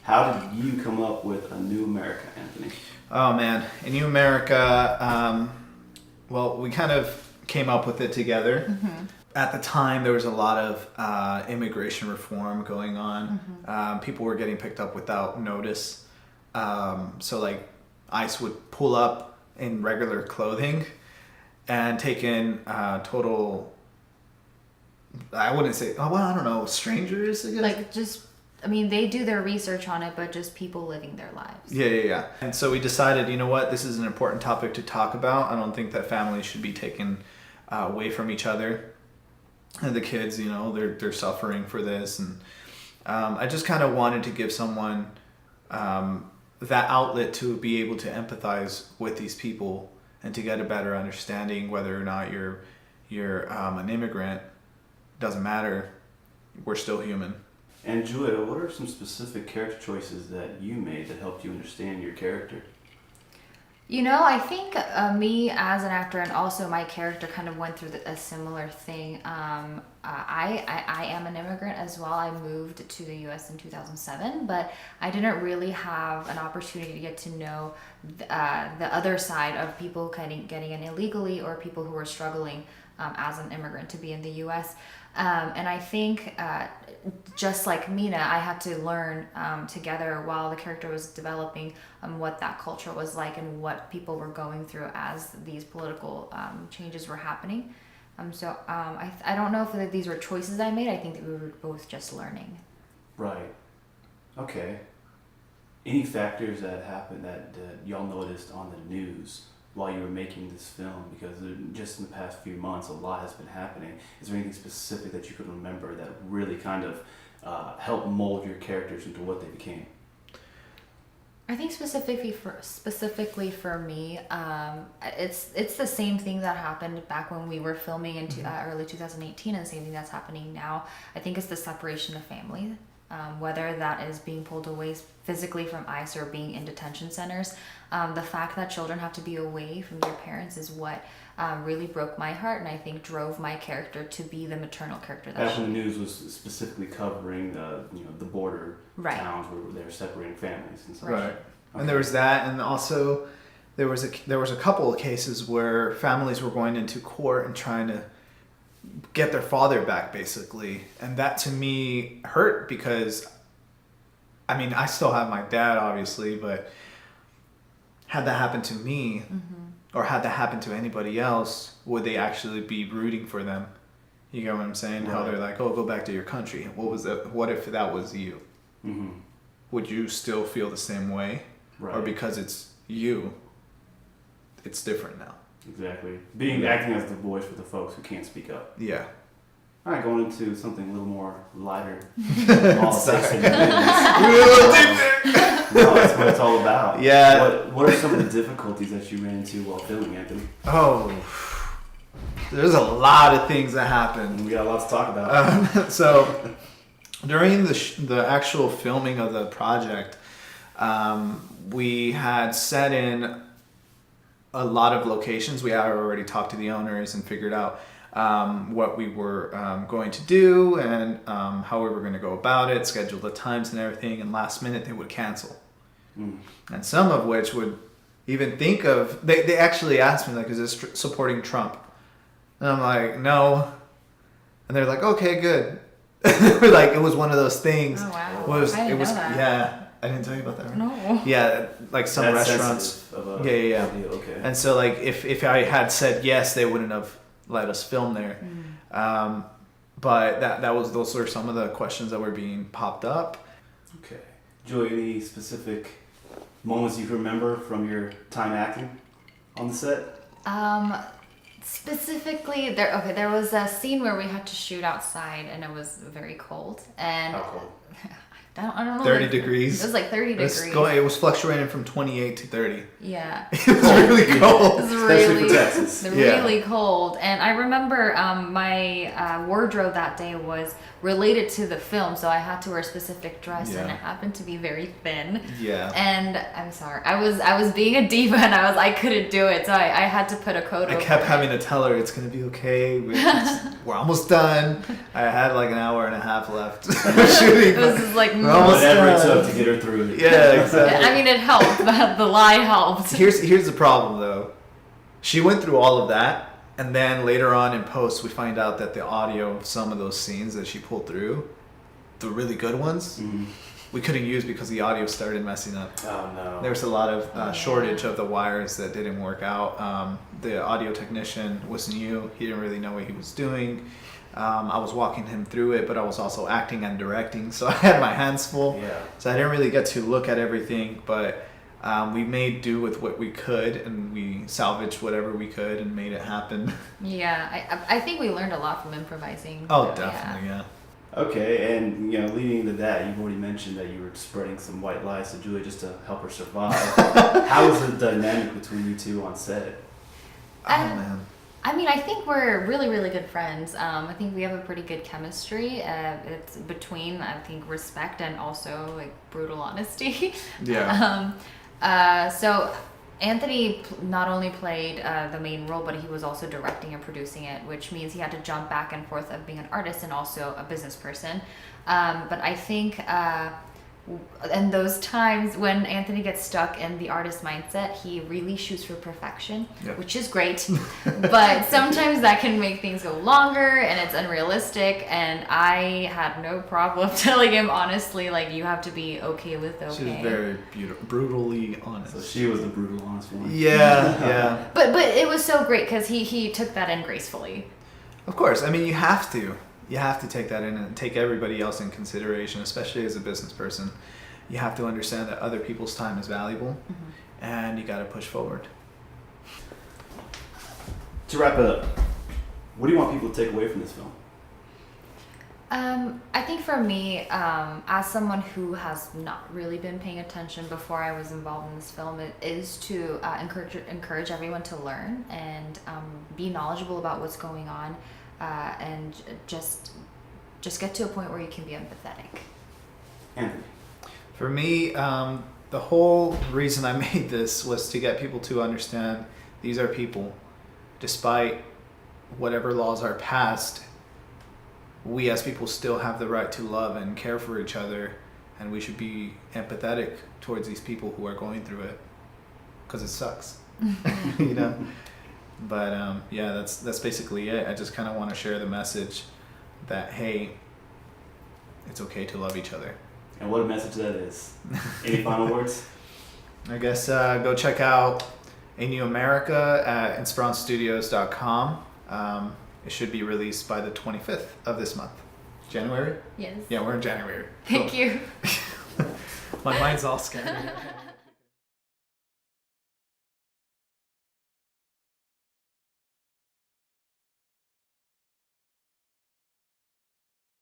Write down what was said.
How did you come up with A New America, Anthony? Oh man, A New America, well, we kind of came up with it together. Mm-hmm. At the time, there was a lot of immigration reform going on. Mm-hmm. People were getting picked up without notice. So like ICE would pull up in regular clothing and take in total, I wouldn't say, oh, well, I don't know, strangers, I guess? Like just, I mean, they do their research on it, but just people living their lives. Yeah. And so we decided, you know what, this is an important topic to talk about. I don't think that families should be taken away from each other. And the kids, you know, they're suffering for this. And I just kind of wanted to give someone that outlet to be able to empathize with these people and to get a better understanding whether or not you're an immigrant. Doesn't matter. We're still human. And Julia, what are some specific character choices that you made that helped you understand your character? You know, I think me as an actor and also my character kind of went through a similar thing. I am an immigrant as well. I moved to the U.S. in 2007, but I didn't really have an opportunity to get to know the other side of people getting in illegally or people who were struggling as an immigrant to be in the U.S. And I think just like Mina, I had to learn together while the character was developing what that culture was like and what people were going through as these political changes were happening. So I don't know if these were choices I made. I think that we were both just learning. Right. Okay. Any factors that happened that y'all noticed on the news while you were making this film? Because just in the past few months, a lot has been happening. Is there anything specific that you could remember that really kind of helped mold your characters into what they became? I think specifically for me, it's the same thing that happened back when we were filming in early 2018, and the same thing that's happening now. I think it's the separation of family, whether that is being pulled away physically from ICE or being in detention centers. The fact that children have to be away from their parents is what really broke my heart, and I think drove my character to be the maternal character. Back when the news was specifically covering the border towns where they were separating families and stuff. Right. Okay. And there was that, and also there was a couple of cases where families were going into court and trying to get their father back, basically, and that to me hurt because, I mean, I still have my dad, obviously, but had that happened to me, or had that happened to anybody else, would they actually be rooting for them? You get what I'm saying? Right. How they're like, oh, go back to your country. What if that was you? Mm-hmm. Would you still feel the same way? Right. Or because it's you, it's different now? Exactly. Acting as the voice for the folks who can't speak up. Yeah. All right, going into something a little more lighter. Politics and No, that's what it's all about. Yeah. What are some of the difficulties that you ran into while filming, Anthony? Oh, there's a lot of things that happen. We got a lot to talk about. So during the actual filming of the project, we had set in a lot of locations. We had already talked to the owners and figured out what we were going to do and how we were going to go about it, schedule the times and everything, and last minute they would cancel. And some of which would even think of, they actually asked me, like, is this supporting Trump? And I'm like, no. And they're like, okay, good. Like, it was one of those things. Oh, wow. I didn't know that. Yeah. I didn't tell you about that, right? No. Yeah, like some That's restaurants. Yeah. Okay. And so, like, if I had said yes, they wouldn't have let us film there. But those were some of the questions that were being popped up. Okay. Julie, any specific moments you can remember from your time acting on the set? Specifically, there was a scene where we had to shoot outside, and it was very cold. And How cold? I don't know. 30 degrees. It was like 30 degrees. It was fluctuating from 28 to 30. Yeah. It was really cold. It was Especially for Texas. really cold. And I remember my wardrobe that day was related to the film, so I had to wear a specific dress, and it happened to be very thin. Yeah. And I'm sorry, I was being a diva, and I couldn't do it, so I had to put a coat over. I kept having to tell her it's gonna be okay. We're almost done. I had like an hour and a half left shooting. It was like We're almost Whatever it done. took to get her through it. Yeah, exactly. I mean, it helped. The lie helped. Here's the problem though. She went through all of that, and then later on in post, we find out that the audio of some of those scenes that she pulled through, the really good ones, we couldn't use because the audio started messing up. Oh no. There was a lot of shortage of the wires that didn't work out. The audio technician was new. He didn't really know what he was doing. I was walking him through it, but I was also acting and directing, so I had my hands full. Yeah. So I didn't really get to look at everything, but we made do with what we could, and we salvaged whatever we could and made it happen. Yeah, I think we learned a lot from improvising. Oh, definitely, yeah. Okay, and leading into that, you've already mentioned that you were spreading some white lies to Julia just to help her survive. How was the dynamic between you two on set? Oh, man. I mean, I think we're really, really good friends. I think we have a pretty good chemistry. It's between, I think, respect and also like brutal honesty. Yeah. So Anthony not only played the main role, but he was also directing and producing it, which means he had to jump back and forth of being an artist and also a business person. But I think in those times when Anthony gets stuck in the artist mindset, he really shoots for perfection, which is great. But sometimes that can make things go longer and it's unrealistic. And I had no problem telling him honestly, like, you have to be okay with okay. She was very brutally honest. So she was the brutal, honest one. Yeah, yeah. But it was so great because he took that in gracefully. Of course. I mean, you have to. You have to take that in and take everybody else in consideration, especially as a business person. You have to understand that other people's time is valuable, and you got to push forward. To wrap it up, what do you want people to take away from this film? I think for me, as someone who has not really been paying attention before I was involved in this film, it is to encourage everyone to learn and be knowledgeable about what's going on, and just get to a point where you can be empathetic. Anthony. For me, the whole reason I made this was to get people to understand these are people. Despite whatever laws are passed, we as people still have the right to love and care for each other, and we should be empathetic towards these people who are going through it, because it sucks. You know. But yeah, that's basically it. I just kind of want to share the message that, hey, it's okay to love each other. And what a message that is. Any final words? I guess go check out A New America at inspironstudios.com. It should be released by the 25th of this month. January? Yes. Yeah, we're in January. Thank you. My mind's all scattered.